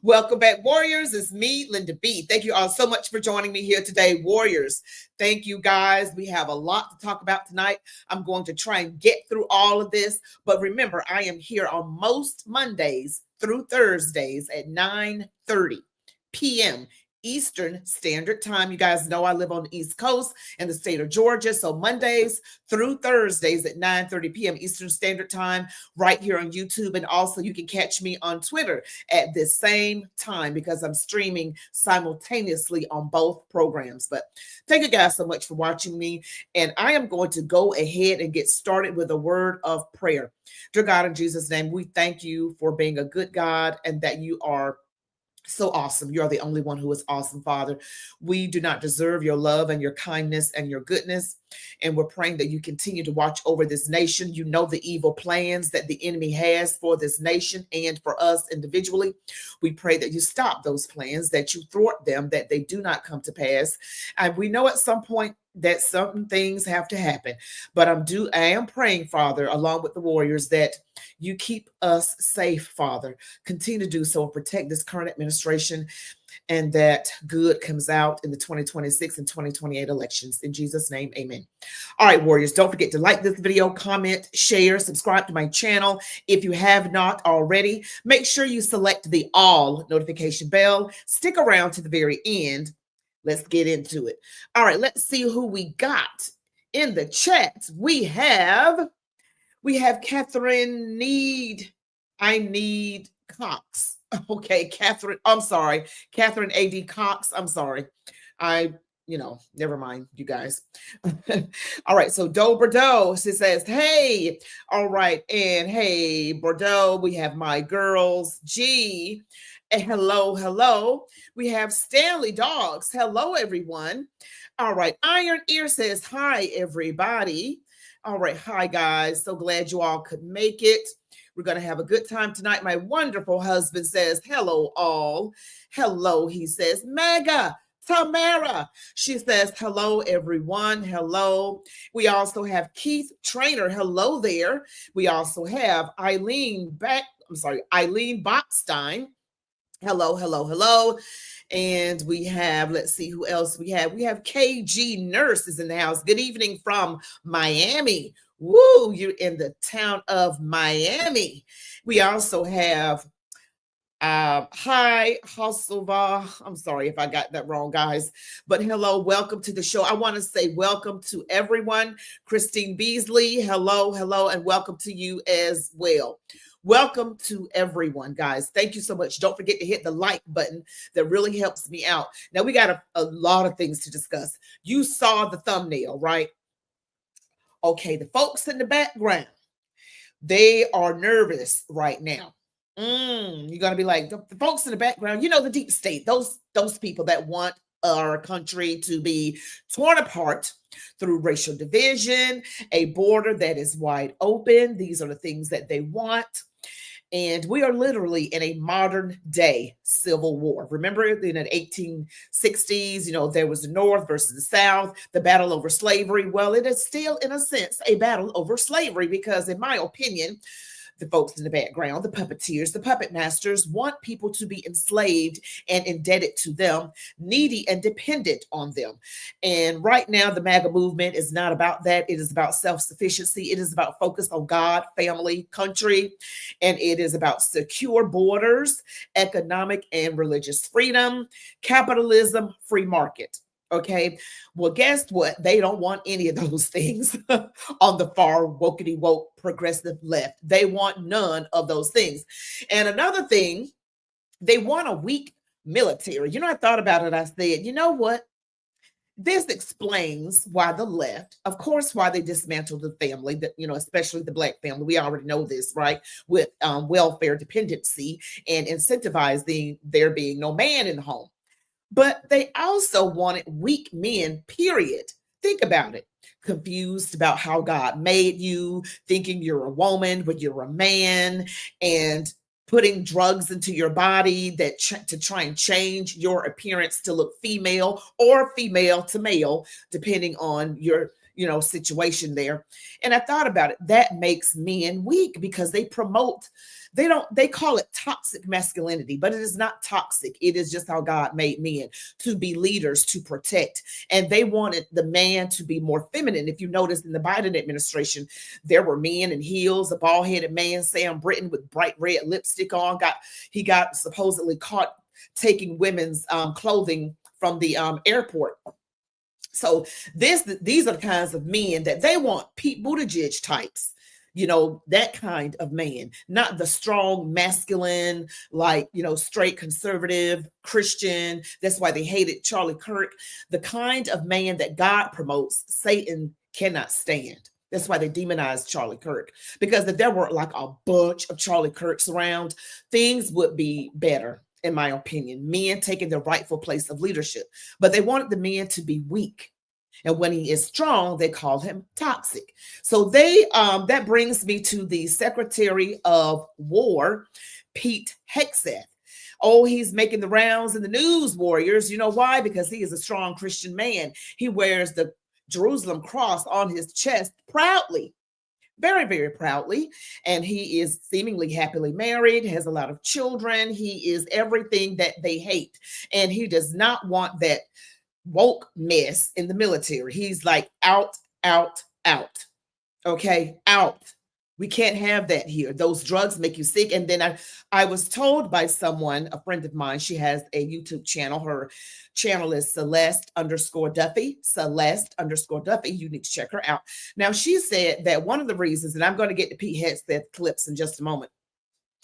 Welcome back, Warriors. It's me, Linda B. Thank you all so much for joining me here today, Warriors. Thank you, guys. We have a lot to talk about tonight. I'm going to try and get through all of this. But remember, I am here on most Mondays through Thursdays at 9:30 p.m. Eastern Standard Time. You guys know I live on the East Coast in the state of Georgia. So Mondays through Thursdays at 9:30 p.m. Eastern Standard Time, right here on YouTube. And also you can catch me on Twitter at this same time because I'm streaming simultaneously on both programs. But thank you guys so much for watching me. And I am going to go ahead and get started with a word of prayer. Dear God, in Jesus' name, we thank you for being a good God and that you are so awesome. You are the only one who is awesome, Father. We do not deserve your love and your kindness and your goodness. And we're praying that you continue to watch over this nation. You know the evil plans that the enemy has for this nation and for us individually. We pray that you stop those plans, that you thwart them, that they do not come to pass. And we know at some point that certain things have to happen. But I am praying, Father, along with the warriors, that you keep us safe, Father. Continue to do so and protect this current administration, and that good comes out in the 2026 and 2028 elections. In Jesus' name, amen. All right, warriors, don't forget to like this video, comment, share, subscribe to my channel. If you have not already, make sure you select the all notification bell. Stick around to the very end. Let's get into it. All right, let's see who we got in the chat. We have Catherine I need Cox. Okay, Catherine, I'm sorry. Catherine A.D. Cox, I'm sorry. Never mind, you guys. All right, so Doe Bordeaux, she says, hey. All right, and hey, Bordeaux, we have my girls, G. Hello. We have Stanley Dogs. Hello, everyone. All right. Iron Ear says, hi, everybody. All right. Hi, guys. So glad you all could make it. We're going to have a good time tonight. My wonderful husband says, hello, all. Hello, he says. Mega Tamara. She says, hello, everyone. Hello. We also have Keith Trainer. Hello there. We also have Eileen Bachstein. Hello. And we have, let's see who else we have. We have KG Nurse is in the house. Good evening from Miami. Woo, you're in the town of Miami. We also have, hi, Hasselva. I'm sorry if I got that wrong, guys. But hello, welcome to the show. I want to say welcome to everyone. Christine Beasley, hello, and welcome to you as well. Welcome to everyone, guys. Thank you so much. Don't forget to hit the like button. That really helps me out. Now, we got a lot of things to discuss. You saw the thumbnail, right? Okay, the folks in the background, they are nervous right now. You're going to be like, the folks in the background, the deep state, those people that want our country to be torn apart through racial division, a border that is wide open. These are the things that they want. And we are literally in a modern day civil war. Remember in the 1860s, there was the North versus the South, the battle over slavery. Well, it is still, in a sense, a battle over slavery because, in my opinion, the folks in the background, the puppeteers, the puppet masters want people to be enslaved and indebted to them, needy and dependent on them. And right now, the MAGA movement is not about that. It is about self-sufficiency. It is about focus on God, family, country, and it is about secure borders, economic and religious freedom, capitalism, free market. Okay, well, guess what? They don't want any of those things on the far wokety woke progressive left. They want none of those things. And another thing, they want a weak military. I thought about it. I said, you know what? This explains why the left, of course, why they dismantled the family, especially the Black family. We already know this, right? With welfare dependency and incentivizing there being no man in the home. But they also wanted weak men, period. Think about it. Confused about how God made you, thinking you're a woman, but you're a man, and putting drugs into your body to try and change your appearance to look female or female to male, depending on your situation there. And I thought about it. That makes men weak because they call it toxic masculinity, but it is not toxic. It is just how God made men to be leaders, to protect. And they wanted the man to be more feminine. If you notice in the Biden administration, there were men in heels, a bald-headed man, Sam Britton, with bright red lipstick on. He got supposedly caught taking women's clothing from the airport. So these are the kinds of men that they want. Pete Buttigieg types, that kind of man, not the strong, masculine, straight conservative Christian. That's why they hated Charlie Kirk. The kind of man that God promotes, Satan cannot stand. That's why they demonized Charlie Kirk, because if there were like a bunch of Charlie Kirks around, things would be better, in my opinion. Men taking their rightful place of leadership, but they wanted the men to be weak. And when he is strong, they call him toxic. So that brings me to the Secretary of War, Pete Hegseth. Oh, he's making the rounds in the news, warriors. You know why? Because he is a strong Christian man. He wears the Jerusalem cross on his chest proudly, very, very proudly. And he is seemingly happily married, has a lot of children. He is everything that they hate. And he does not want that woke mess in the military. He's like out. Okay, out. We can't have that here. Those drugs make you sick. And then I was told by someone, a friend of mine, she has a YouTube channel. Her channel is Celeste_Duffy. Celeste_Duffy. You need to check her out. Now, she said that one of the reasons, and I'm going to get to Pete Hegseth clips in just a moment.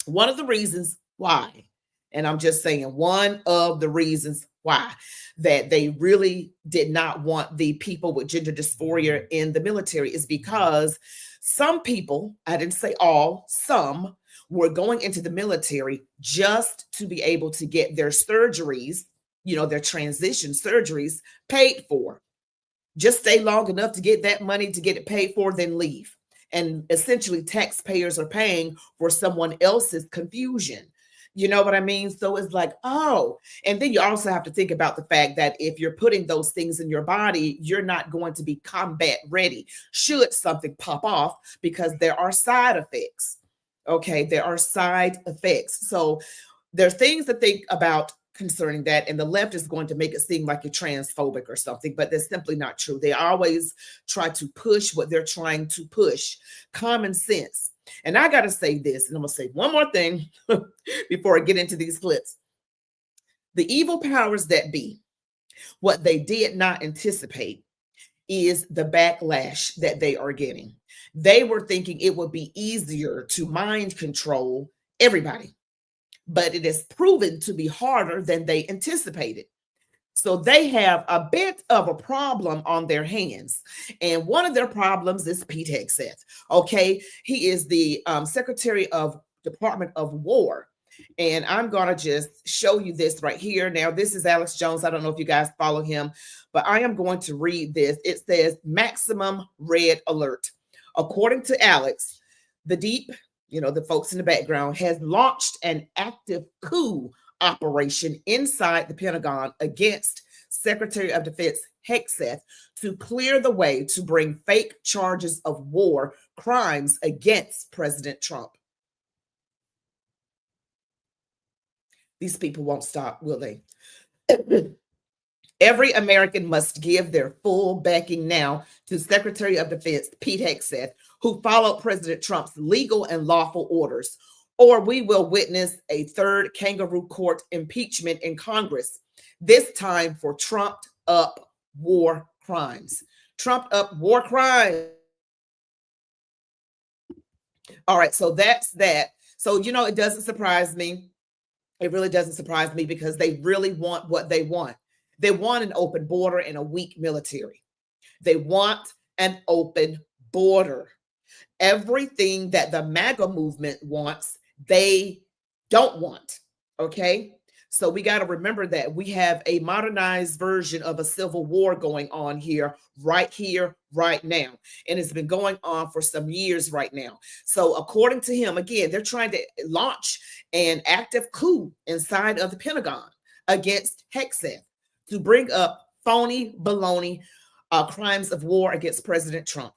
One of the reasons why, and I'm just saying one of the reasons why, that they really did not want the people with gender dysphoria in the military is because some people, I didn't say all, some were going into the military just to be able to get their surgeries, their transition surgeries paid for. Just stay long enough to get that money, to get it paid for, then leave. And essentially taxpayers are paying for someone else's confusion. You know what I mean? So it's like, oh, and then you also have to think about the fact that if you're putting those things in your body, you're not going to be combat ready should something pop off, because there are side effects. Okay, there are side effects. So there's things to think about concerning that, and the left is going to make it seem like you're transphobic or something, but that's simply not true. They always try to push what they're trying to push, common sense. And I got to say this, and I'm going to say one more thing before I get into these clips. The evil powers that be, what they did not anticipate is the backlash that they are getting. They were thinking it would be easier to mind control everybody, but it has proven to be harder than they anticipated. So they have a bit of a problem on their hands. And one of their problems is Pete Hegseth. Okay. He is the Secretary of Department of War. And I'm going to just show you this right here. Now, this is Alex Jones. I don't know if you guys follow him, but I am going to read this. It says maximum red alert. According to Alex, the deep, the folks in the background, has launched an active coup operation inside the Pentagon against Secretary of Defense Hegseth to clear the way to bring fake charges of war crimes against President Trump. These people won't stop, will they? Every American must give their full backing now to Secretary of Defense Pete Hegseth, who followed President Trump's legal and lawful orders, or we will witness a third kangaroo court impeachment in Congress, this time for trumped up war crimes. Trumped up war crimes. All right, so that's that. So, it doesn't surprise me. It really doesn't surprise me, because they really want what they want. They want an open border and a weak military. They want an open border. Everything that the MAGA movement wants, they don't want. Okay. So we got to remember that we have a modernized version of a civil war going on here, right now. And it's been going on for some years right now. So according to him, again, they're trying to launch an active coup inside of the Pentagon against Hegseth to bring up phony baloney crimes of war against President Trump.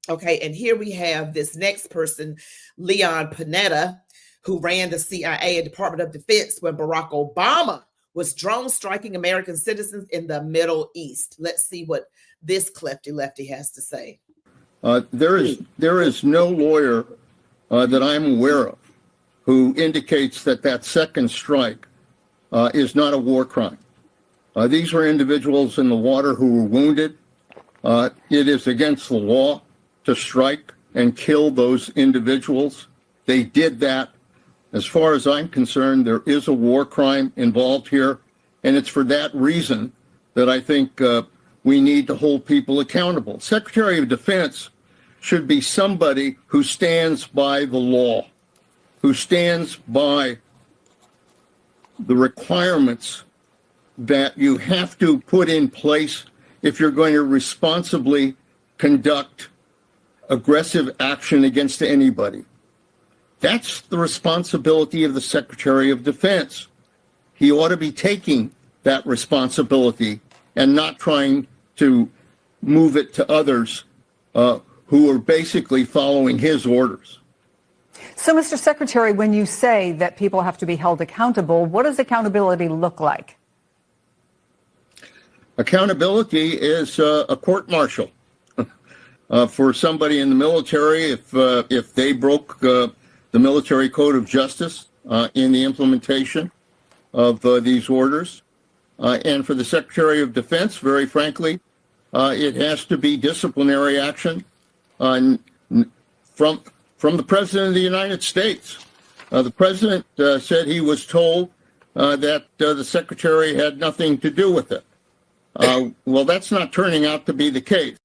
Okay, and here we have this next person, Leon Panetta, who ran the CIA and Department of Defense when Barack Obama was drone striking American citizens in the Middle East. Let's see what this Clefty Lefty has to say. There is no lawyer that I'm aware of who indicates that second strike is not a war crime. These were individuals in the water who were wounded. It is against the law to strike and kill those individuals. They did that. As far as I'm concerned, there is a war crime involved here, and it's for that reason that I think we need to hold people accountable. Secretary of Defense should be somebody who stands by the law, who stands by the requirements that you have to put in place if you're going to responsibly conduct aggressive action against anybody. That's the responsibility of the Secretary of Defense. He ought to be taking that responsibility and not trying to move it to others who are basically following his orders. So, Mr. Secretary, when you say that people have to be held accountable, what does accountability look like? Accountability is a court-martial for somebody in the military if they broke the military code of justice in the implementation of these orders. And for the Secretary of Defense, very frankly, it has to be disciplinary action from the President of the United States. The President said he was told that the Secretary had nothing to do with it. Well, that's not turning out to be the case.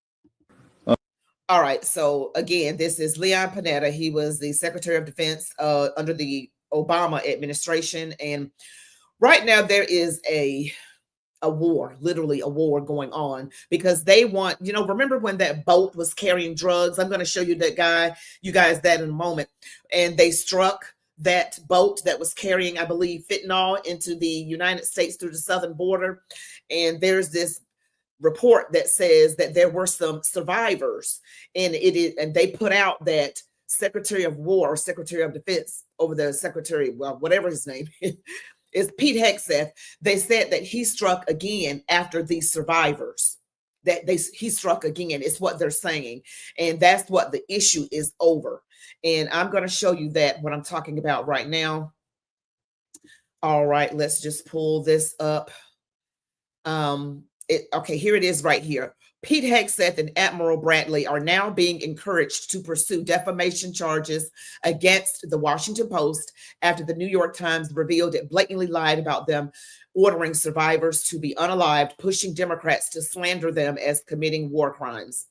All right. So again, this is Leon Panetta. He was the Secretary of Defense under the Obama administration. And right now there is a war, literally a war going on because they want, remember when that boat was carrying drugs? I'm going to show you you guys that in a moment. And they struck that boat that was carrying, I believe, fentanyl into the United States through the southern border. And there's this report that says that there were some survivors, and they put out that Secretary of War or Secretary of Defense over the Secretary, well, whatever his name is Pete Hegseth. They said that he struck again after these survivors. He struck again. It's what they're saying, and that's what the issue is over. And I'm going to show you that what I'm talking about right now. All right, let's just pull this up. Okay, here it is right here. Pete Hegseth and Admiral Bradley are now being encouraged to pursue defamation charges against the Washington Post after the New York Times revealed it blatantly lied about them, ordering survivors to be unalived, pushing Democrats to slander them as committing war crimes.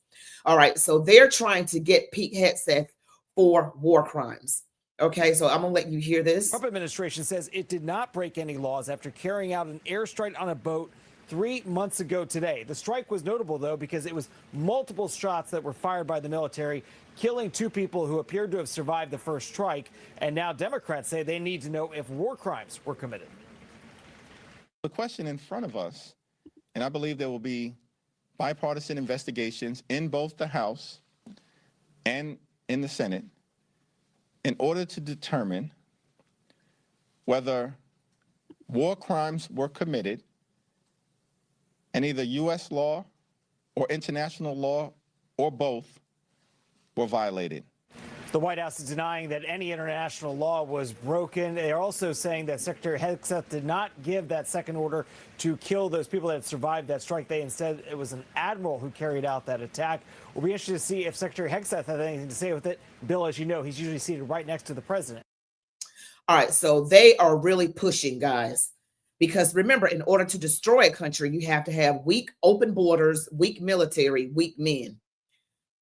All right, so they're trying to get Pete Hegseth for war crimes. Okay, so I'm going to let you hear this. Trump administration says it did not break any laws after carrying out an airstrike on a boat 3 months ago today. The strike was notable, though, because it was multiple shots that were fired by the military, killing 2 people who appeared to have survived the first strike. And now Democrats say they need to know if war crimes were committed. The question in front of us, and I believe there will be bipartisan investigations in both the House and in the Senate, in order to determine whether war crimes were committed and either U.S. law or international law or both were violated. The White House is denying that any international law was broken. They are also saying that Secretary Hegseth did not give that second order to kill those people that had survived that strike. They instead, it was an admiral who carried out that attack. We'll be interested to see if Secretary Hegseth had anything to say with it. Bill, as you know, he's usually seated right next to the president. All right, so they are really pushing, guys. Because remember, in order to destroy a country, you have to have weak open borders, weak military, weak men.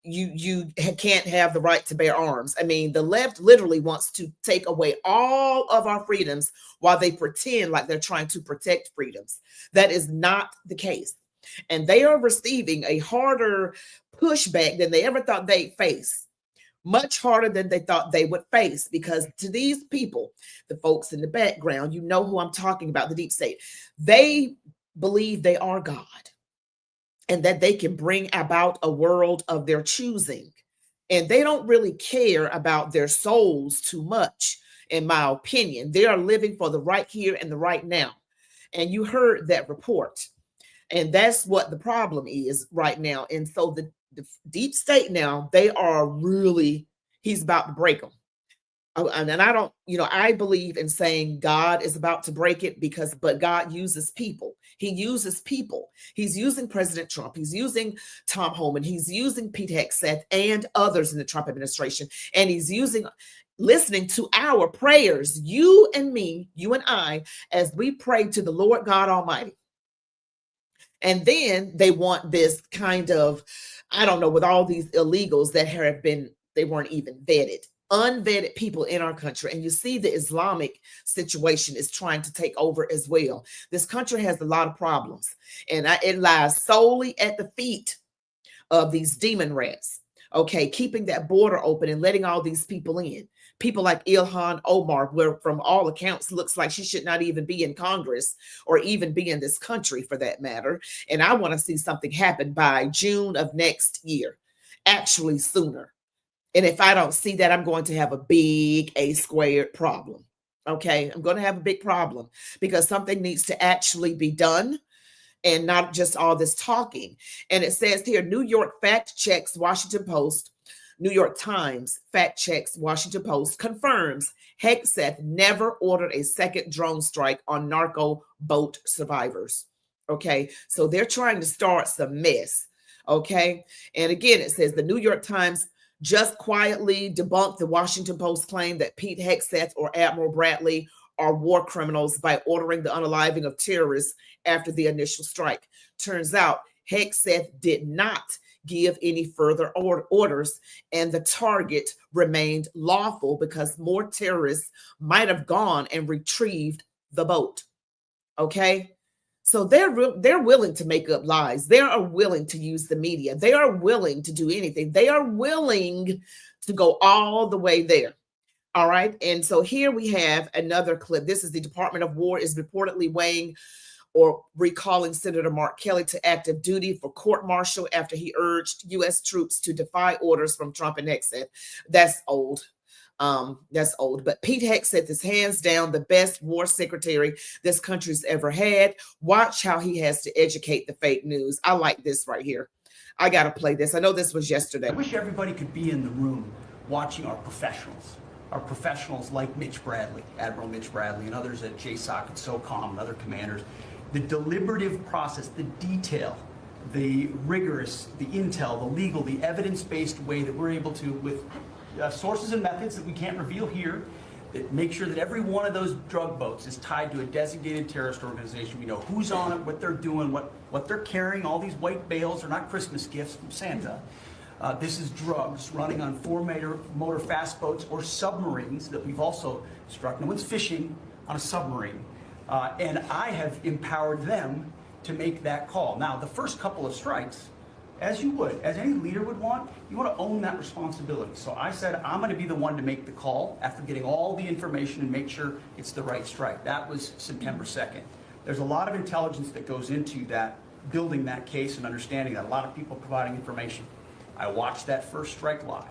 You can't have the right to bear arms. I mean, the left literally wants to take away all of our freedoms while they pretend like they're trying to protect freedoms. That is not the case. And they are receiving a harder pushback than they ever thought they'd face. Much harder than they thought they would face, because to these people, the folks in the background, you know who I'm talking about, the deep state, they believe they are God. and that they can bring about a world of their choosing. And they don't really care about their souls too much, in my opinion. They are living for the right here and the right now. And you heard that report. And that's what the problem is right now. And so the deep state now, they are really, he's about to break them. And I don't, I believe in saying God is about to break it but God uses people. He uses people. He's using President Trump. He's using Tom Homan. He's using Pete Hegseth and others in the Trump administration. And he's listening to our prayers, you and me, you and I, as we pray to the Lord God Almighty. And then they want this kind of, I don't know, with all these illegals that they weren't even vetted. Unvetted people in our country. And you see the Islamic situation is trying to take over as well. This country has a lot of problems, and it lies solely at the feet of these demon rats. Okay, keeping that border open and letting all these people in. People like Ilhan Omar, where from all accounts looks like she should not even be in Congress or even be in this country for that matter. And I want to see something happen by June of next year, actually sooner. And if I don't see that, I'm going to have a big A² problem. Okay, I'm going to have a big problem because something needs to actually be done and not just all this talking. And it says here, New York fact checks Washington Post. New York Times fact checks Washington Post, confirms Hegseth never ordered a second drone strike on narco boat survivors. Okay, so they're trying to start some mess. Okay, and again, it says the New York Times just quietly debunked the Washington Post claim that Pete Hegseth or Admiral Bradley are war criminals by ordering the unaliving of terrorists after the initial strike. Turns out Hegseth did not give any further orders, and the target remained lawful because more terrorists might have gone and retrieved the boat. Okay? So they're willing to make up lies. They are willing to use the media. They are willing to do anything. They are willing to go all the way there. All right. And so here we have another clip. This is the Department of War is reportedly weighing or recalling Senator Mark Kelly to active duty for court-martial after he urged U.S. troops to defy orders from Trump and Hegseth. That's old. That's old. But Pete Hegseth is hands down the best war secretary this country's ever had. Watch how he has to educate the fake news. I like this right here. I got to play this. I know this was yesterday. I wish everybody could be in the room watching our professionals like Mitch Bradley, Admiral Mitch Bradley, and others at JSOC and SOCOM and other commanders. The deliberative process, the detail, the rigorous, the intel, the legal, the evidence-based way that we're able to, with sources and methods that we can't reveal here, that make sure that every one of those drug boats is tied to a designated terrorist organization. We know who's on it, what they're doing, what they're carrying. All these white bales are not Christmas gifts from Santa. This is drugs running on motor fast boats or submarines that we've also struck. No one's fishing on a submarine. And I have empowered them to make that call. Now, the first couple of strikes, as any leader would want, you want to own that responsibility. So I said, I'm going to be the one to make the call after getting all the information and make sure it's the right strike. That was September 2nd. There's a lot of intelligence that goes into that, building that case and understanding that, a lot of people providing information. I watched that first strike live.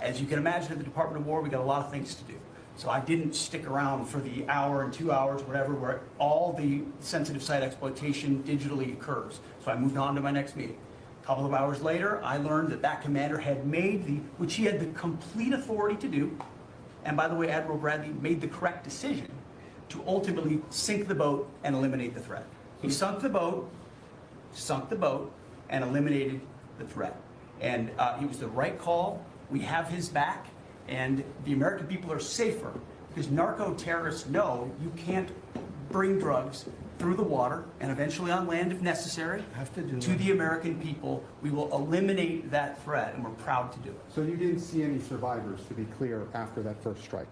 As you can imagine, at the Department of War, we got a lot of things to do. So I didn't stick around for the hour and 2 hours, whatever, where all the sensitive site exploitation digitally occurs. So I moved on to my next meeting. A couple of hours later, I learned that commander had made which he had the complete authority to do, and by the way, Admiral Bradley made the correct decision to ultimately sink the boat and eliminate the threat. He sunk the boat, and eliminated the threat. And it was the right call. We have his back. And the American people are safer because narco-terrorists know you can't bring drugs through the water and eventually on land if necessary to the American people. We will eliminate that threat, and we're proud to do it. So you didn't see any survivors, to be clear, after that first strike?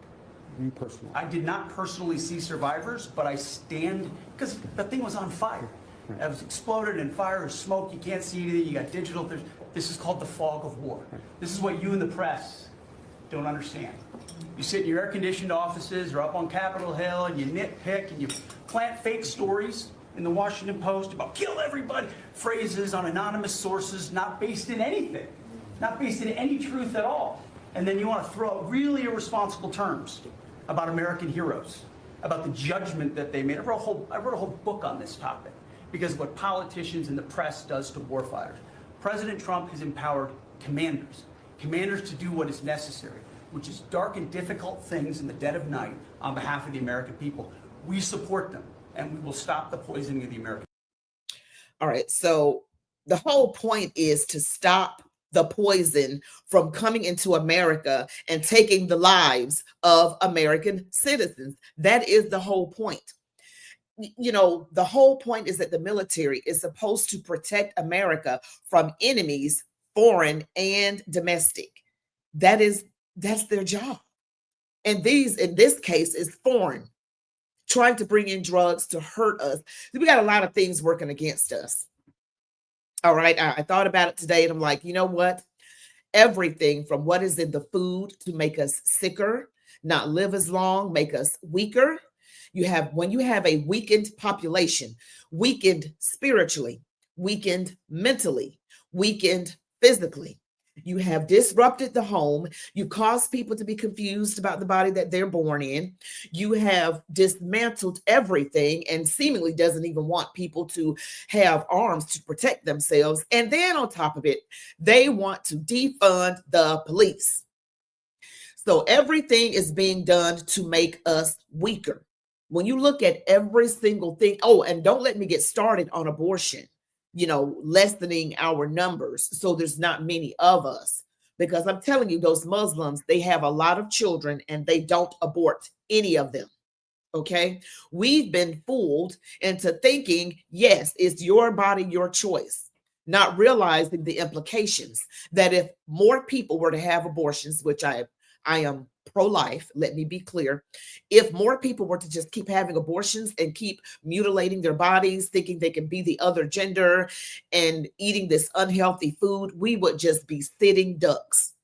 You personally? I did not personally see survivors, but I stand, because the thing was on fire. Right. It was exploded and fire and smoke. You can't see anything. You got digital. This is called the fog of war. Right. This is what you in the press don't understand. You sit in your air-conditioned offices or up on Capitol Hill and you nitpick and you plant fake stories in the Washington Post about kill everybody, phrases on anonymous sources not based in anything, not based in any truth at all. And then you want to throw out really irresponsible terms about American heroes, about the judgment that they made. I wrote a whole book on this topic because of what politicians and the press does to warfighters. President Trump has empowered commanders to do what is necessary, which is dark and difficult things in the dead of night on behalf of the American people. We support them, and we will stop the poisoning of the American. All right, so the whole point is to stop the poison from coming into America and taking the lives of American citizens. That is the whole point. You know, the whole point is that the military is supposed to protect America from enemies, foreign and domestic. That's their job. And in this case, is foreign, trying to bring in drugs to hurt us. We got a lot of things working against us. All right. I thought about it today and I'm like, you know what? Everything from what is in the food to make us sicker, not live as long, make us weaker. When you have a weakened population, weakened spiritually, weakened mentally, weakened physically, you have disrupted the home. You cause people to be confused about the body that they're born in. You have dismantled everything and seemingly doesn't even want people to have arms to protect themselves. And then on top of it, they want to defund the police. So everything is being done to make us weaker. When you look at every single thing, and don't let me get started on abortion, lessening our numbers so there's not many of us. Because I'm telling you, those Muslims, they have a lot of children and they don't abort any of them. Okay. We've been fooled into thinking, yes, it's your body, your choice, not realizing the implications that if more people were to have abortions, which I am pro-life, let me be clear. If more people were to just keep having abortions and keep mutilating their bodies, thinking they can be the other gender and eating this unhealthy food, we would just be sitting ducks.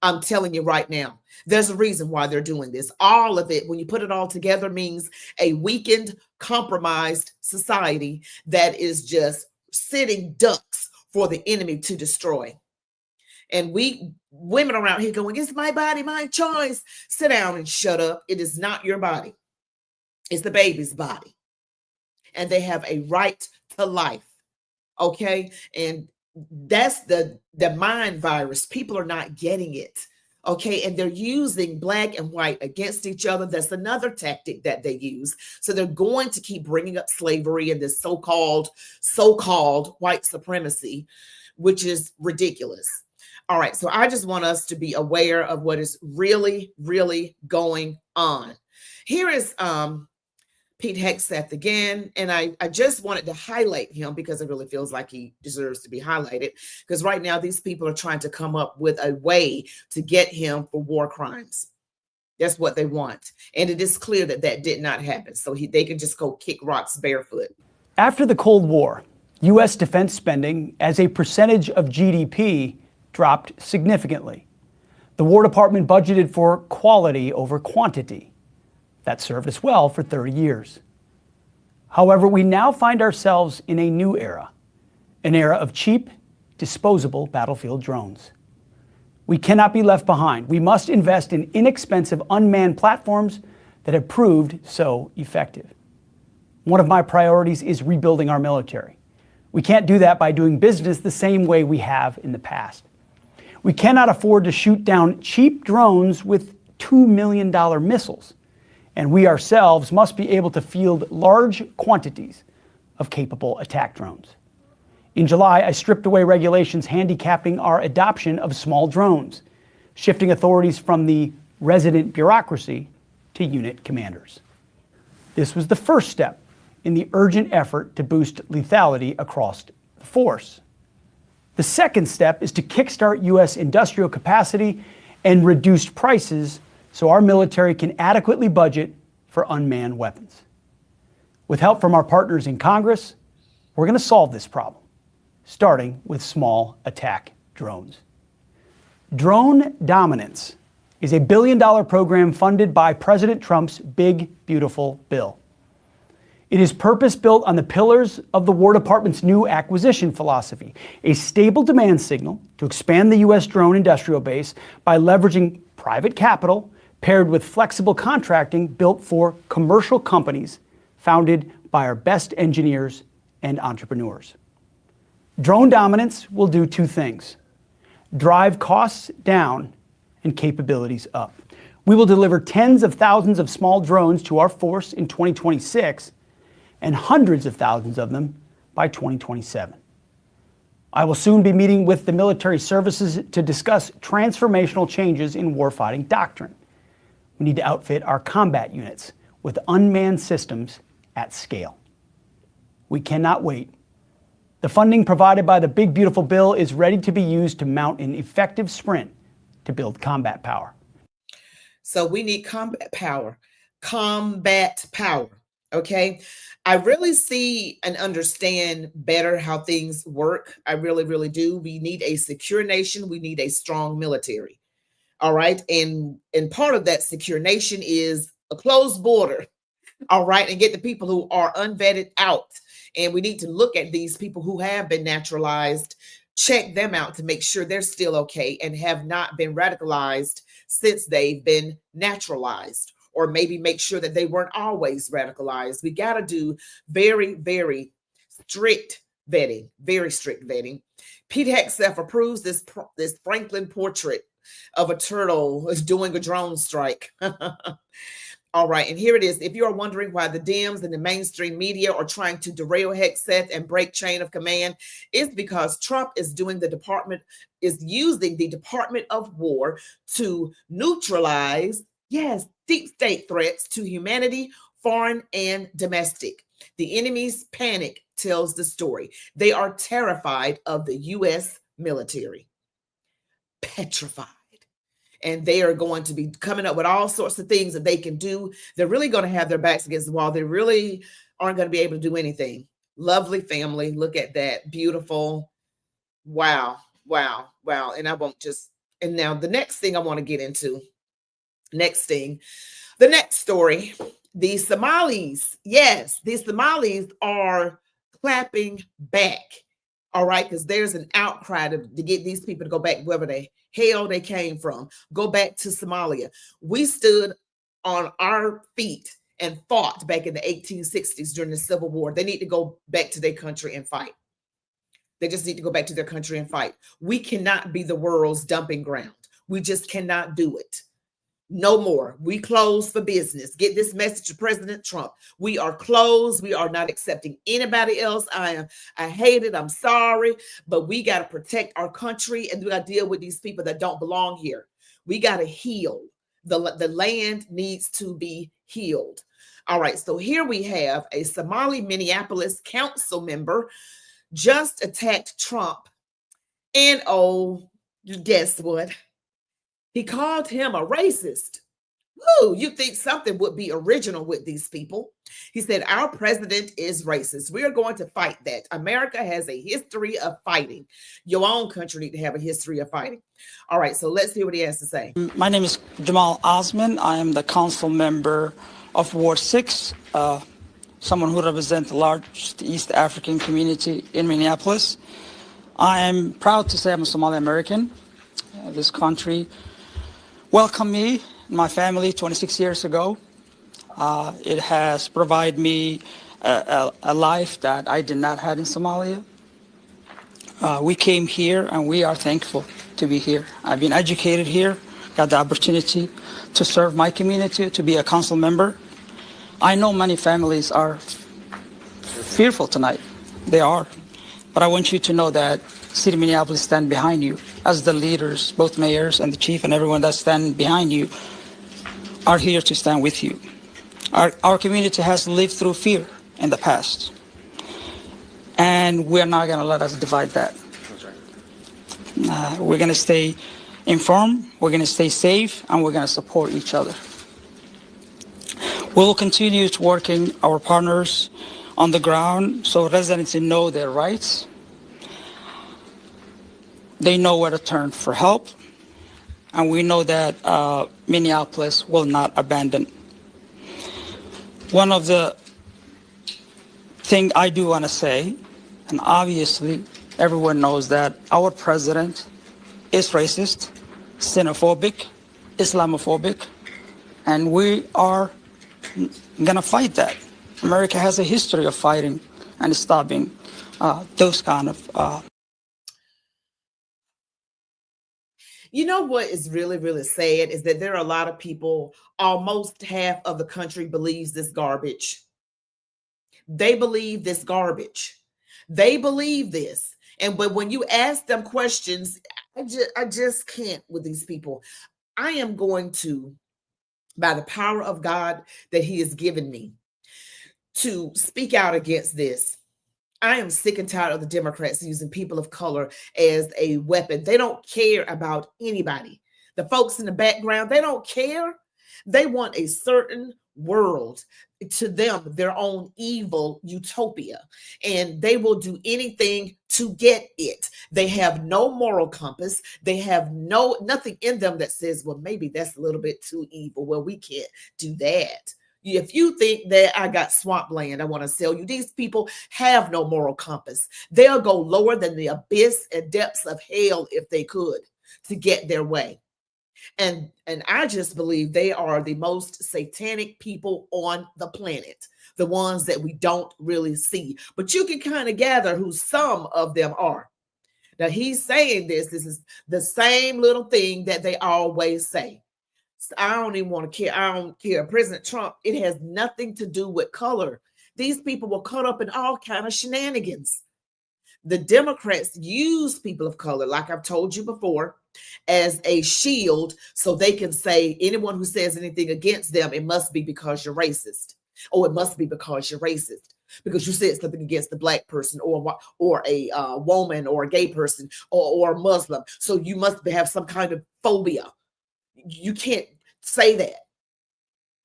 I'm telling you right now, there's a reason why they're doing this. All of it, when you put it all together, means a weakened, compromised society that is just sitting ducks for the enemy to destroy. And we women around here going, it's my body, my choice. Sit down and shut up. It is not your body. It's the baby's body. And they have a right to life. Okay. And that's the mind virus. People are not getting it. Okay. And they're using black and white against each other. That's another tactic that they use. So they're going to keep bringing up slavery and this so-called white supremacy, which is ridiculous. All right, so I just want us to be aware of what is really, really going on. Here is Pete Hegseth again, and I just wanted to highlight him because it really feels like he deserves to be highlighted, because right now these people are trying to come up with a way to get him for war crimes. That's what they want, and it is clear that that did not happen, so they can just go kick rocks barefoot. After the Cold War, U.S. defense spending as a percentage of GDP dropped significantly. The War Department budgeted for quality over quantity. That served us well for 30 years. However, we now find ourselves in a new era, an era of cheap, disposable battlefield drones. We cannot be left behind. We must invest in inexpensive unmanned platforms that have proved so effective. One of my priorities is rebuilding our military. We can't do that by doing business the same way we have in the past. We cannot afford to shoot down cheap drones with $2 million missiles, and we ourselves must be able to field large quantities of capable attack drones. In July, I stripped away regulations handicapping our adoption of small drones, shifting authorities from the resident bureaucracy to unit commanders. This was the first step in the urgent effort to boost lethality across the force. The second step is to kickstart U.S. industrial capacity and reduced prices so our military can adequately budget for unmanned weapons. With help from our partners in Congress, we're going to solve this problem, starting with small attack drones. Drone Dominance is a $1 billion program funded by President Trump's Big, Beautiful Bill. It is purpose-built on the pillars of the War Department's new acquisition philosophy, a stable demand signal to expand the U.S. drone industrial base by leveraging private capital paired with flexible contracting built for commercial companies founded by our best engineers and entrepreneurs. Drone dominance will do two things: drive costs down and capabilities up. We will deliver tens of thousands of small drones to our force in 2026 and hundreds of thousands of them by 2027. I will soon be meeting with the military services to discuss transformational changes in warfighting doctrine. We need to outfit our combat units with unmanned systems at scale. We cannot wait. The funding provided by the Big Beautiful Bill is ready to be used to mount an effective sprint to build combat power. So we need combat power. Combat power. Okay. I really see and understand better how things work. I really, really do. We need a secure nation. We need a strong military. All right. And part of that secure nation is a closed border. All right. And get the people who are unvetted out. And we need to look at these people who have been naturalized, check them out to make sure they're still okay and have not been radicalized since they've been naturalized, or maybe make sure that they weren't always radicalized. We got to do very, very strict vetting, very strict vetting. Pete Hegseth approves this Franklin portrait of a turtle who's doing a drone strike. All right, and here it is. If you are wondering why the Dems and the mainstream media are trying to derail Hegseth and break chain of command, it's because Trump is using the Department of War to neutralize, yes, deep state threats to humanity, foreign and domestic. The enemy's panic tells the story. They are terrified of the U.S. military, petrified. And they are going to be coming up with all sorts of things that they can do. They're really going to have their backs against the wall. They really aren't going to be able to do anything. Lovely family. Look at that. Beautiful. Wow. Wow. Wow. And and now the next thing I want to get into, the next story, the Somalis. Yes, the Somalis are clapping back. All right, because there's an outcry to get these people to go back wherever the hell they came from. Go back to Somalia. We stood on our feet and fought back in the 1860s during the Civil War. They need to go back to their country and fight. They just need to go back to their country and fight. We cannot be the world's dumping ground. We just cannot do it. No more. We close for business. Get this message to President Trump. We are closed. We are not accepting anybody else. I hate it. I'm sorry, but we got to protect our country and we got to deal with these people that don't belong here. We got to heal. The land needs to be healed. All right. So here we have a Somali Minneapolis council member just attacked Trump. And guess what? He called him a racist. Woo, you think something would be original with these people. He said, our president is racist. We are going to fight that. America has a history of fighting. Your own country need to have a history of fighting. All right, so let's hear what he has to say. My name is Jamal Osman. I am the council member of Ward 6, someone who represents the largest East African community in Minneapolis. I am proud to say I'm a Somali-American. This country welcomed me and my family 26 years ago. It has provided me a life that I did not have in Somalia. We came here and we are thankful to be here. I've been educated here, got the opportunity to serve my community, to be a council member. I know many families are fearful tonight. They are. But I want you to know that City of Minneapolis stand behind you as the leaders, both mayors and the chief and everyone that stand behind you are here to stand with you. Our community has lived through fear in the past, and we're not going to let us divide that. We're going to stay informed, we're going to stay safe, and we're going to support each other. We'll continue to working our partners on the ground so residents know their rights. They know where to turn for help, and we know that Minneapolis will not abandon. One of the thing I do want to say, and obviously everyone knows that our president is racist, xenophobic, Islamophobic, and we are going to fight that. America has a history of fighting and stopping those kind of. You know what is really, really sad is that there are a lot of people, almost half of the country believes this garbage. They believe this garbage. They believe this. But when you ask them questions, I just can't with these people. I am going to, by the power of God that he has given me, to speak out against this. I am sick and tired of the Democrats using people of color as a weapon. They don't care about anybody. The folks in the background, they don't care. They want a certain world, to them, their own evil utopia, and they will do anything to get it. They have no moral compass. They have nothing in them that says, well, maybe that's a little bit too evil. Well, we can't do that. If you think that I got swampland, I want to sell you. These people have no moral compass. They'll go lower than the abyss and depths of hell if they could to get their way. And I just believe they are the most satanic people on the planet, the ones that we don't really see. But you can kind of gather who some of them are. Now he's saying this is the same little thing that they always say. I don't even want to care. I don't care. President Trump, it has nothing to do with color. These people were caught up in all kind of shenanigans. The Democrats use people of color, like I've told you before, as a shield so they can say anyone who says anything against them, it must be because you're racist. Oh, it must be because you're racist. Because you said something against the black person or a woman or a gay person or a Muslim. So you must have some kind of phobia. You can't say that.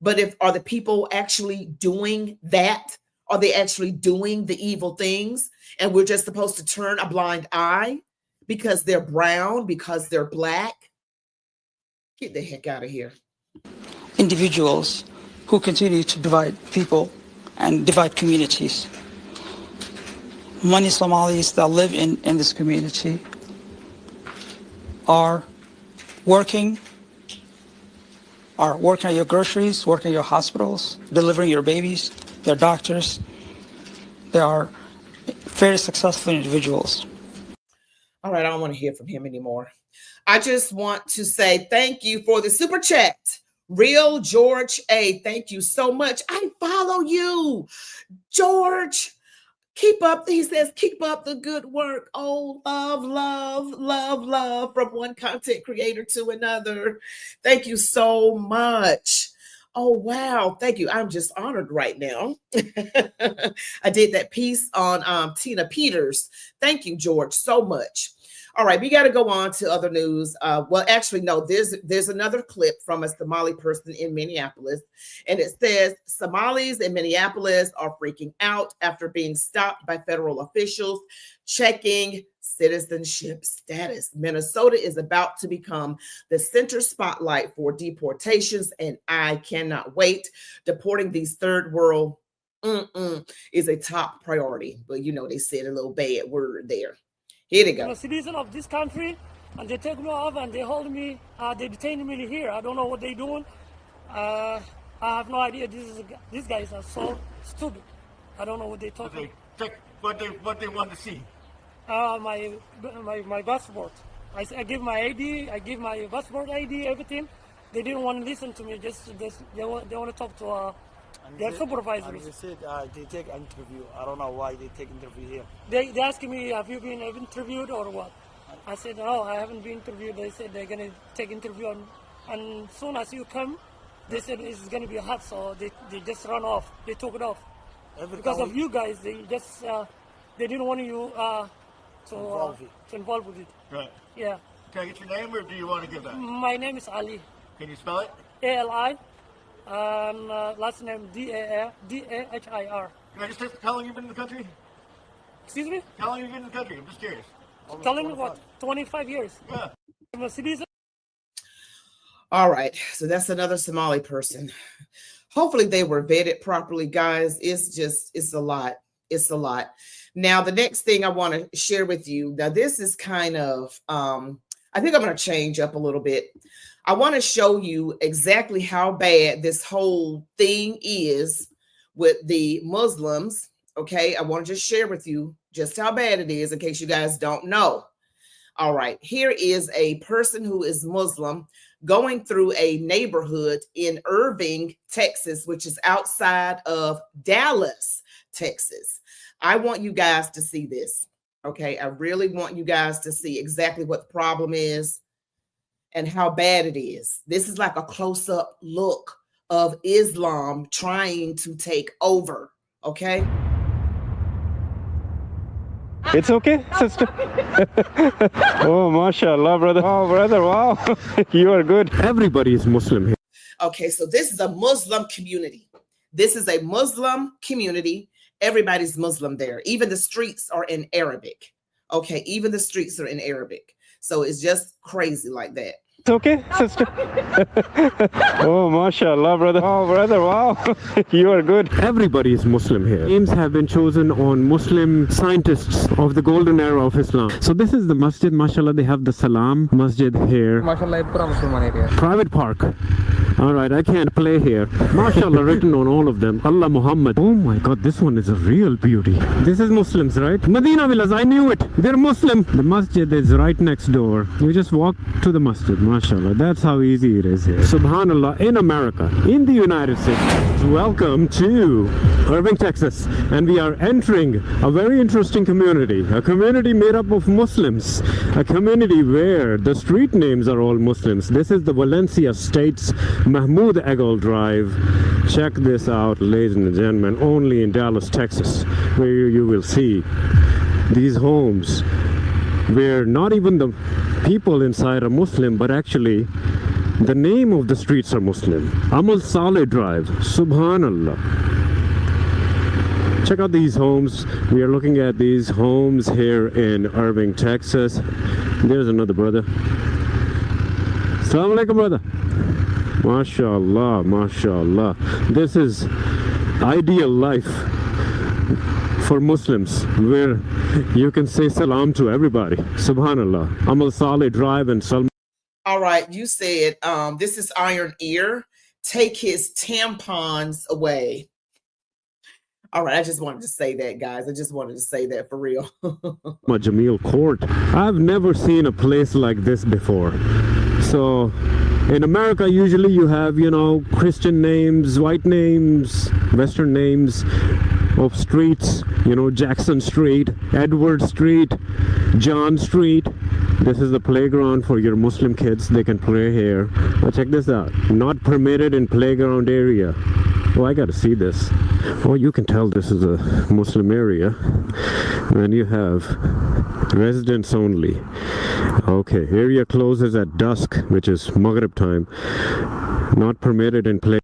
But are the people actually doing that? Are they actually doing the evil things? And we're just supposed to turn a blind eye because they're brown, because they're black? Get the heck out of here. Individuals who continue to divide people and divide communities. Many Somalis that live in this community are working at your groceries, working at your hospitals, delivering your babies. They're doctors. They are very successful individuals. All right, I don't want to hear from him anymore. I just want to say thank you for the super chat. Real George A, thank you so much. I follow you, George. Keep up, he says, keep up the good work. Oh, love, love, love, love from one content creator to another. Thank you so much. Oh, wow. Thank you. I'm just honored right now. I did that piece on Tina Peters. Thank you, George, so much. All right, we got to go on to other news. Well, actually, no, there's another clip from a Somali person in Minneapolis, and it says Somalis in Minneapolis are freaking out after being stopped by federal officials checking citizenship status. Minnesota is about to become the center spotlight for deportations, and I cannot wait. Deporting these third world is a top priority, but you know they said a little bad word there. Here they go. I'm a citizen of this country, and they take me off and they hold me. They detain me here. I don't know what they're doing. I have no idea. These guys are so stupid. I don't know what they're talking. What they want to see? My passport. I give my ID. I give my passport ID. Everything. They didn't want to listen to me. They want to talk to their supervisors. They said they take interview. I don't know why they take interview here. They asking me, have you been interviewed or what? I said, no, I haven't been interviewed. They said they're going to take interview, and soon as you come, they said it's going to be hot, so they just run off. They took it off. Because of you guys, they just they didn't want you to involve with it. Right. Yeah. Can I get your name, or do you want to give that? My name is Ali. Can you spell it? Ali. And last name Dahir. Can I just ask how long you've been in the country? Excuse me? How long have you been in the country? I'm just curious. Telling me what? 25 years. Yeah. I'm a citizen. All right. So that's another Somali person. Hopefully they were vetted properly, guys. It's a lot. It's a lot. Now, the next thing I want to share with you, now this is kind of, I think I'm going to change up a little bit. I want to show you exactly how bad this whole thing is with the Muslims. Okay, I want to just share with you just how bad it is in case you guys don't know. All right, here is a person who is Muslim going through a neighborhood in Irving, Texas, which is outside of Dallas, Texas. I want you guys to see this. Okay, I really want you guys to see exactly what the problem is and how bad it is. This is like a close-up look of Islam trying to take over. Okay. It's okay, sister. Oh, mashallah, brother. Oh, brother, wow. You are good. Everybody is Muslim here. Okay, so this is a Muslim community. This is a Muslim community. Everybody's Muslim there. Even the streets are in Arabic. Okay, even the streets are in Arabic. So it's just crazy like that. It's okay, sister. Oh, mashallah, brother. Oh, brother, wow. You are good. Everybody is Muslim here. Names have been chosen on Muslim scientists of the golden era of Islam. So this is the masjid, mashallah. They have the Salam Masjid here. Mashallah, pura Muslim area. Private park. All right, I can't play here. Mashallah written on all of them. Allah Muhammad. Oh my God, this one is a real beauty. This is Muslims, right? Medina Villas, I knew it. They're Muslim. The masjid is right next door. You just walk to the masjid. Mashallah, that's how easy it is here. Subhanallah, in America, in the United States. Welcome to Irving, Texas. And we are entering a very interesting community. A community made up of Muslims. A community where the street names are all Muslims. This is the Valencia State's Mahmoud Egal Drive. Check this out, ladies and gentlemen, only in Dallas, Texas, where you will see these homes where not even the people inside are Muslim, but actually the name of the streets are Muslim. Amal Saleh Drive. Subhanallah. Check out these homes. We are looking at these homes here in Irving, Texas. There's another brother. Assalamu alaikum, brother. MashaAllah, MashaAllah. This is ideal life for Muslims, where you can say salam to everybody. Subhanallah. Amal Saleh Drive and Salman. All right, you said this is Iron Ear. Take his tampons away. All right, I just wanted to say that, guys. I just wanted to say that for real. Jamil Court. I've never seen a place like this before. So in America, usually you have, you know, Christian names, white names, Western names of streets, you know, Jackson Street, Edward Street, John Street. This is the playground for your Muslim kids. They can play here. Now check this out. Not permitted in playground area. Oh, I got to see this. Oh, you can tell this is a Muslim area. And you have residents only. Okay, area closes at dusk, which is Maghrib time. Not permitted in play.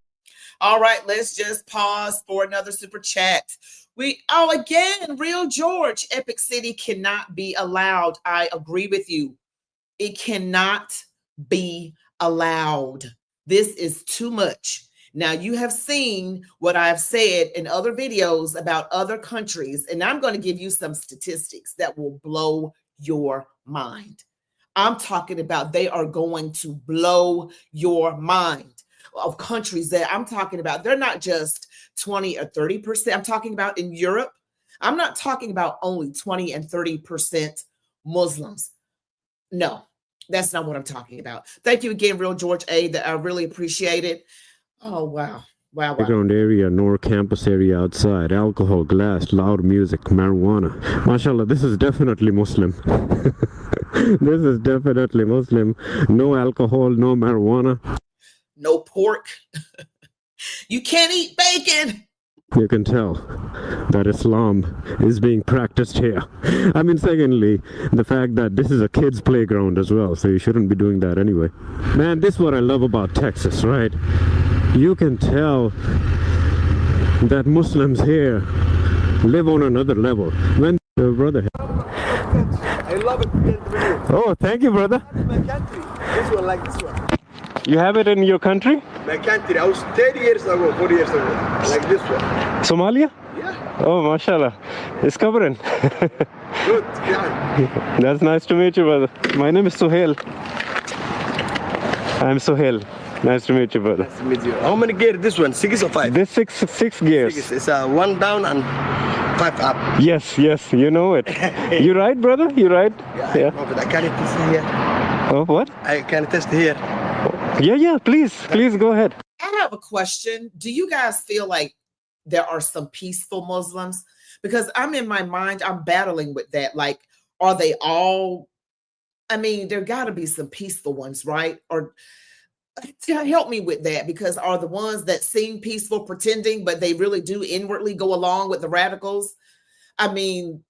All right, let's just pause for another super chat. Again, Real George, Epic City cannot be allowed. I agree with you. It cannot be allowed. This is too much. Now, you have seen what I've said in other videos about other countries, and I'm going to give you some statistics that will blow your mind. I'm talking about they are going to blow your mind of countries that I'm talking about. They're not just 20 or 30%. I'm talking about in Europe. I'm not talking about only 20 and 30% Muslims. No, that's not what I'm talking about. Thank you again, Real George A. That I really appreciate it. Oh, wow. Wow. Playground area, nor campus area outside. Alcohol, glass, loud music, marijuana. MashaAllah, this is definitely Muslim. This is definitely Muslim. No alcohol, no marijuana. No pork. You can't eat bacon. You can tell that Islam is being practiced here. I mean, secondly, the fact that this is a kid's playground as well, so you shouldn't be doing that anyway. Man, this is what I love about Texas, right? You can tell that Muslims here live on another level. When brother. I love it. Oh, thank you, brother. My country. This one, like this one. You have it in your country? My country. I was 30 years ago, 40 years ago. Like this one. Somalia? Yeah. Oh, mashallah. It's covering. Good. Yeah. That's nice to meet you, brother. My name is Suhail. I'm Suhail. Nice to meet you, brother. Nice to meet you. How many gears this one? 6 or 5? This six gears. Six. It's 1 down and 5 up. Yes, you know it. You right, brother? You right? Yeah. But I can't test here. Oh, what? I can test here. Yeah. Please go ahead. I have a question. Do you guys feel like there are some peaceful Muslims? Because I'm in my mind, I'm battling with that. Like, are they all? I mean, there got to be some peaceful ones, right? Or help me with that, because are the ones that seem peaceful pretending, but they really do inwardly go along with the radicals? I mean,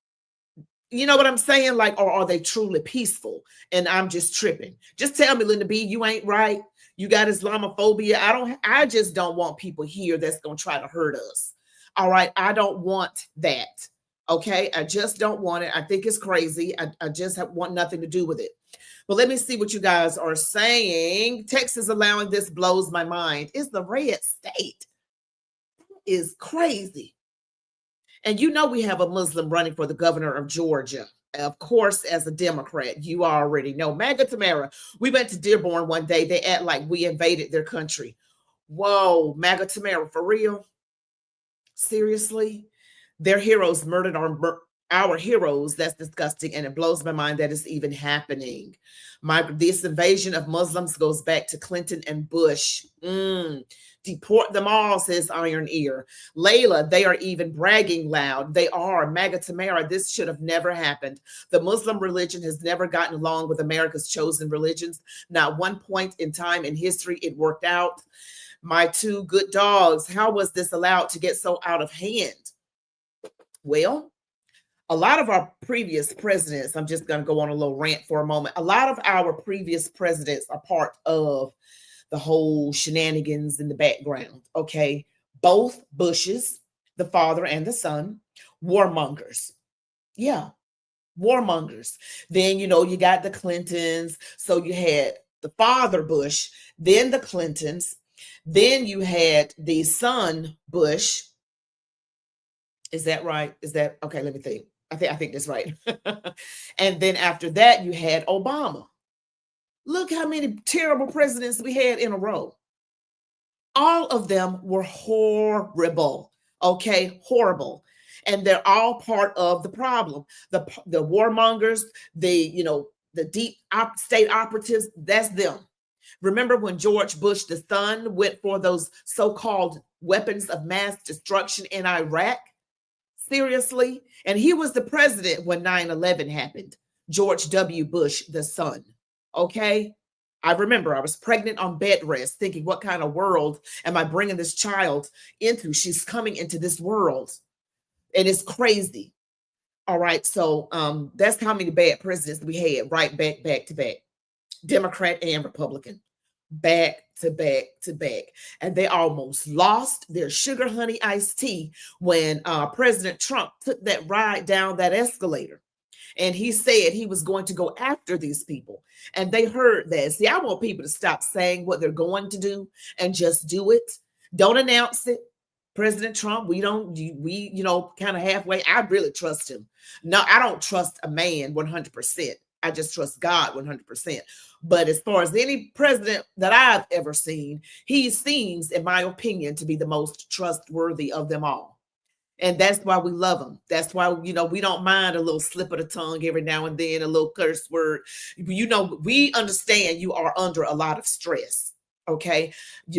you know what I'm saying? Like, or are they truly peaceful? And I'm just tripping. Just tell me, Linda B, you ain't right. You got Islamophobia. I just don't want people here that's going to try to hurt us. All right. I don't want that. Okay. I just don't want it. I think it's crazy. I just want nothing to do with it. But let me see what you guys are saying. Texas allowing this blows my mind. It's the red state. It is crazy. And you know we have a Muslim running for the governor of Georgia. Of course, as a Democrat, you already know. MAGA Tamara. We went to Dearborn one day. They act like we invaded their country. Whoa, MAGA Tamara, for real? Seriously? Their heroes murdered our heroes. That's disgusting, and it blows my mind that it's even happening. This invasion of Muslims goes back to Clinton and Bush. Deport them all, says Iron Ear. Layla, they are even bragging loud. They are. MAGA Tamara, this should have never happened. The Muslim religion has never gotten along with America's chosen religions. Not one point in time in history it worked out. My two good dogs, how was this allowed to get so out of hand? Well, a lot of our previous presidents, I'm just going to go on a little rant for a moment. A lot of our previous presidents are part of the whole shenanigans in the background. Okay. Both Bushes, the father and the son, warmongers. Yeah. Warmongers. Then, you know, you got the Clintons. So you had the father Bush, then the Clintons. Then you had the son Bush. Is that right? Is that okay? Let me think. I think that's right. And then after that, you had Obama. Look how many terrible presidents we had in a row. All of them were horrible. Okay, horrible. And they're all part of the problem. The warmongers, the deep state operatives, that's them. Remember when George Bush, the son, went for those so-called weapons of mass destruction in Iraq? Seriously? And he was the president when 9/11 happened. George W. Bush, the son. Okay? I remember I was pregnant on bed rest thinking, what kind of world am I bringing this child into? She's coming into this world. And it's crazy. All right. So that's how many bad presidents we had, right? Back to back. Democrat and Republican. Back to back to back. And they almost lost their sugar honey iced tea when President Trump took that ride down that escalator. And he said he was going to go after these people. And they heard that. See, I want people to stop saying what they're going to do and just do it. Don't announce it. President Trump, we kind of halfway. I really trust him. No, I don't trust a man 100%. I just trust God 100%. But as far as any president that I've ever seen, he seems, in my opinion, to be the most trustworthy of them all. And that's why we love him. That's why, we don't mind a little slip of the tongue every now and then, a little curse word. We understand you are under a lot of stress. Okay.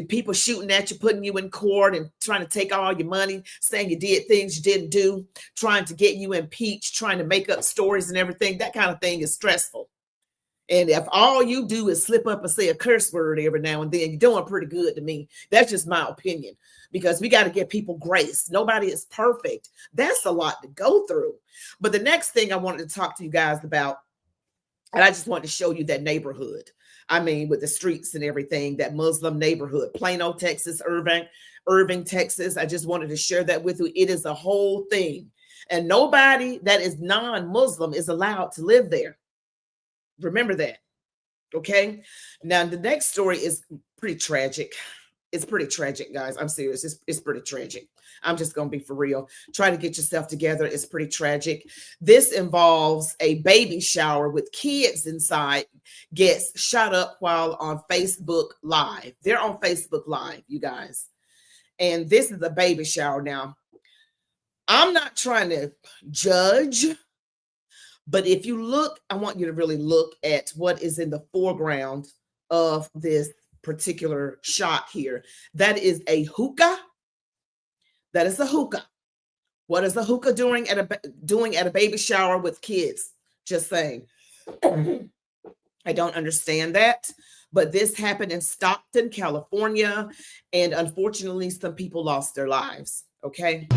People shooting at you, putting you in court and trying to take all your money, saying you did things you didn't do, trying to get you impeached, trying to make up stories and everything. That kind of thing is stressful. And if all you do is slip up and say a curse word every now and then, you're doing pretty good to me. That's just my opinion, because we got to give people grace. Nobody is perfect. That's a lot to go through. But the next thing I wanted to talk to you guys about, and I just wanted to show you that neighborhood. I mean, with the streets and everything, that Muslim neighborhood, Plano, Texas, Irving, Texas. I just wanted to share that with you. It is a whole thing. And nobody that is non-Muslim is allowed to live there. Remember that. Okay. Now, the next story is pretty tragic. It's pretty tragic, guys. I'm serious. It's pretty tragic. I'm just going to be for real. Try to get yourself together. It's pretty tragic. This involves a baby shower with kids inside gets shot up while on Facebook Live. They're on Facebook Live, you guys. And this is a baby shower. Now, I'm not trying to judge, but if you look, I want you to really look at what is in the foreground of this particular shot here. That is a hookah. That is a hookah. What is a hookah doing at a baby shower with kids? Just saying. I don't understand that. But this happened in Stockton, California, and unfortunately, some people lost their lives. Okay.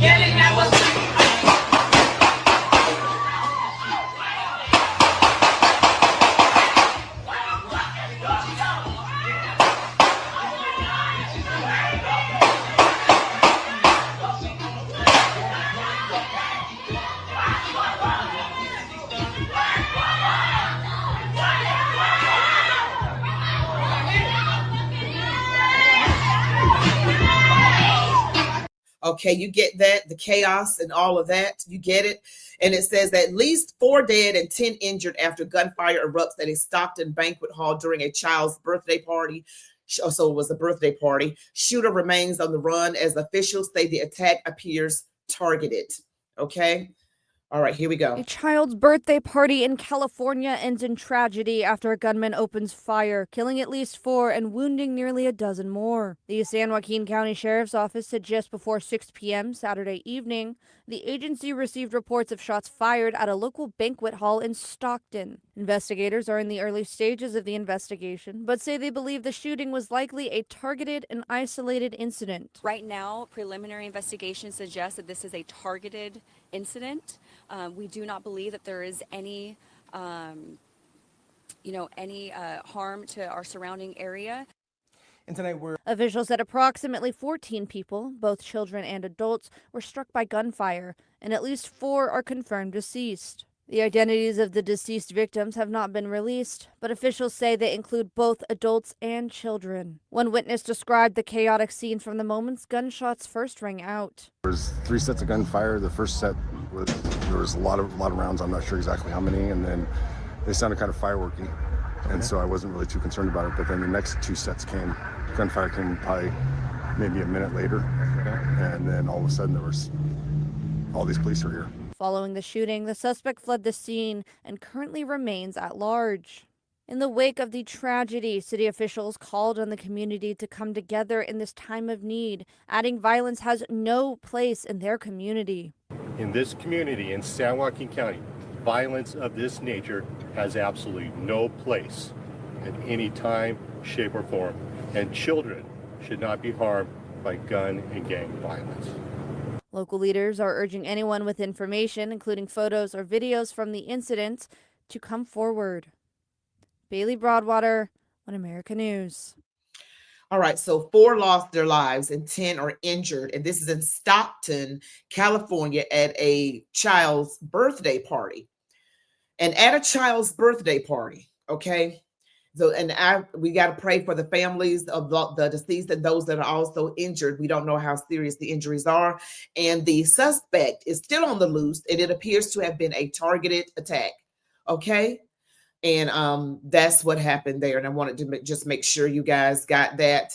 Okay, you get that, the chaos and all of that, you get it. And it says that at least 4 dead and 10 injured after gunfire erupts at a Stockton banquet hall during a child's birthday party. So it was a birthday party. Shooter remains on the run as officials say the attack appears targeted. Okay. All right, here we go. A child's birthday party in California ends in tragedy after a gunman opens fire, killing at least 4 and wounding nearly a dozen more. The San Joaquin County Sheriff's Office said just before 6 p.m. Saturday evening, the agency received reports of shots fired at a local banquet hall in Stockton. Investigators are in the early stages of the investigation, but say they believe the shooting was likely a targeted and isolated incident. Right now, preliminary investigation suggests that this is a targeted incident. We do not believe that there is any harm to our surrounding area. And tonight Officials said approximately 14 people, both children and adults, were struck by gunfire, and at least 4 are confirmed deceased. The identities of the deceased victims have not been released, but officials say they include both adults and children. One witness described the chaotic scene from the moments gunshots first rang out. There was 3 sets of gunfire. The first set there was a lot of rounds. I'm not sure exactly how many, and then they sounded kind of fireworky, and so I wasn't really too concerned about it. But then the next 2 sets came. Gunfire came probably maybe a minute later, and then all of a sudden there was all these police were here. Following the shooting, the suspect fled the scene and currently remains at large. In the wake of the tragedy, city officials called on the community to come together in this time of need, adding violence has no place in their community. In this community in San Joaquin County, violence of this nature has absolutely no place at any time, shape, or form, and children should not be harmed by gun and gang violence. Local leaders are urging anyone with information, including photos or videos from the incident, to come forward. Bailey Broadwater, One America News. All right, so 4 lost their lives and 10 are injured. And this is in Stockton, California, at a child's birthday party. And at a child's birthday party, okay? So, we got to pray for the families of the deceased and those that are also injured. We don't know how serious the injuries are. And the suspect is still on the loose, and it appears to have been a targeted attack. Okay? And that's what happened there. And I wanted to just make sure you guys got that.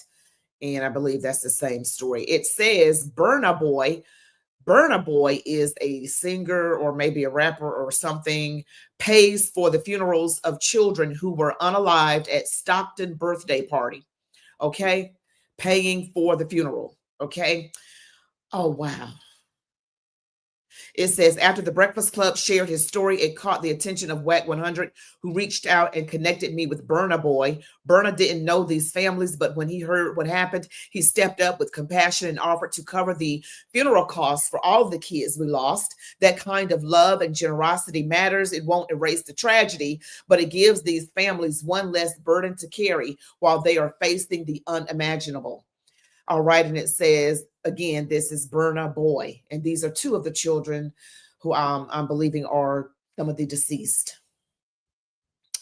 And I believe that's the same story. It says Burna Boy. Burna Boy is a singer or maybe a rapper or something, pays for the funerals of children who were unalived at Stockton birthday party. Okay? Paying for the funeral. Okay? Oh, wow. It says, after the Breakfast Club shared his story, it caught the attention of WAC 100, who reached out and connected me with Burna Boy. Burna didn't know these families, but when he heard what happened, he stepped up with compassion and offered to cover the funeral costs for all the kids we lost. That kind of love and generosity matters. It won't erase the tragedy, but it gives these families one less burden to carry while they are facing the unimaginable. All right, and it says, again, this is Burna Boy, and these are 2 of the children who I'm believing are some of the deceased.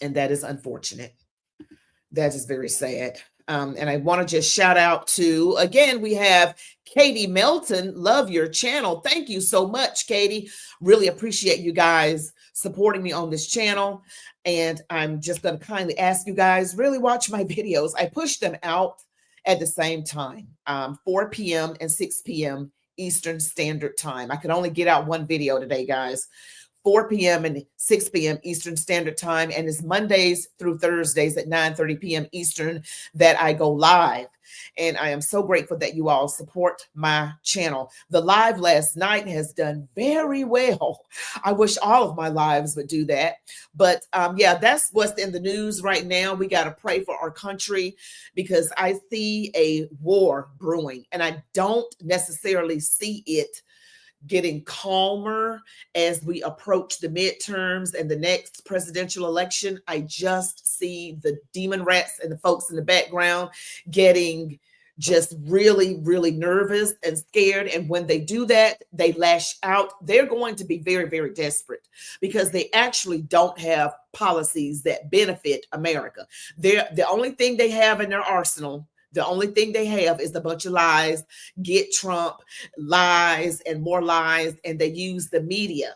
And that is unfortunate. That is very sad. And I want to just shout out to, again, we have Katie Melton. Love your channel. Thank you so much, Katie. Really appreciate you guys supporting me on this channel. And I'm just going to kindly ask you guys, really watch my videos. I push them out at the same time, 4 p.m. and 6 p.m. Eastern Standard Time. I could only get out one video today, guys. 4 p.m. and 6 p.m. Eastern Standard Time. And it's Mondays through Thursdays at 9:30 p.m. Eastern that I go live. And I am so grateful that you all support my channel. The live last night has done very well. I wish all of my lives would do that. But yeah, that's what's in the news right now. We got to pray for our country because I see a war brewing, and I don't necessarily see it getting calmer as we approach the midterms and the next presidential election. I just see the demon rats and the folks in the background getting just really, really nervous and scared. And when they do that, they lash out. They're going to be very, very desperate because they actually don't have policies that benefit America. The only thing they have in their arsenal, the only thing they have is a bunch of lies, get Trump, lies and more lies. And they use the media,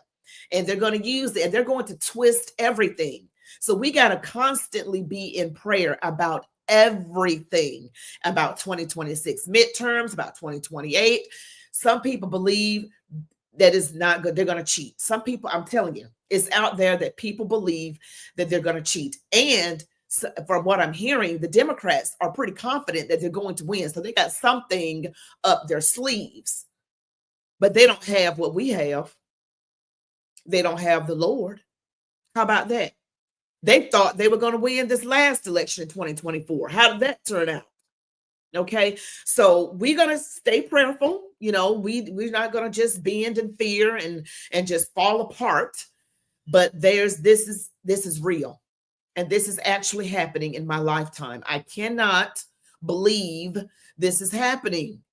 and they're going to use it, and they're going to twist everything. So we got to constantly be in prayer about everything, about 2026 midterms, about 2028. Some people believe that is not good. They're going to cheat. Some people, I'm telling you, it's out there that people believe that they're going to cheat. And so from what I'm hearing, the Democrats are pretty confident that they're going to win. So they got something up their sleeves, but they don't have what we have. They don't have the Lord. How about that? They thought they were going to win this last election in 2024. How did that turn out? Okay, so we're going to stay prayerful. You know, we're not going to just bend in fear and just fall apart. But this is real. And this is actually happening in my lifetime. I cannot believe this is happening.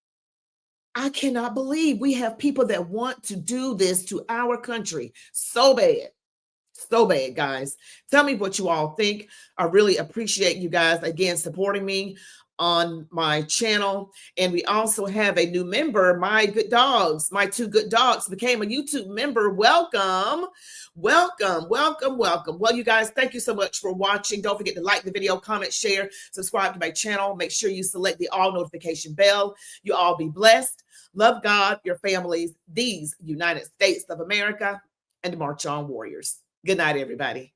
I cannot believe we have people that want to do this to our country so bad. So bad, guys. Tell me what you all think. I really appreciate you guys, again, supporting me on my channel. And we also have a new member, my good dogs. My two good dogs became a YouTube member. Welcome. Welcome, welcome, welcome. Well, you guys, thank you so much for watching. Don't forget to like the video, comment, share, subscribe to my channel. Make sure you select the all notification bell. You all be blessed. Love God, your families, these United States of America, and march on, warriors. Good night, everybody.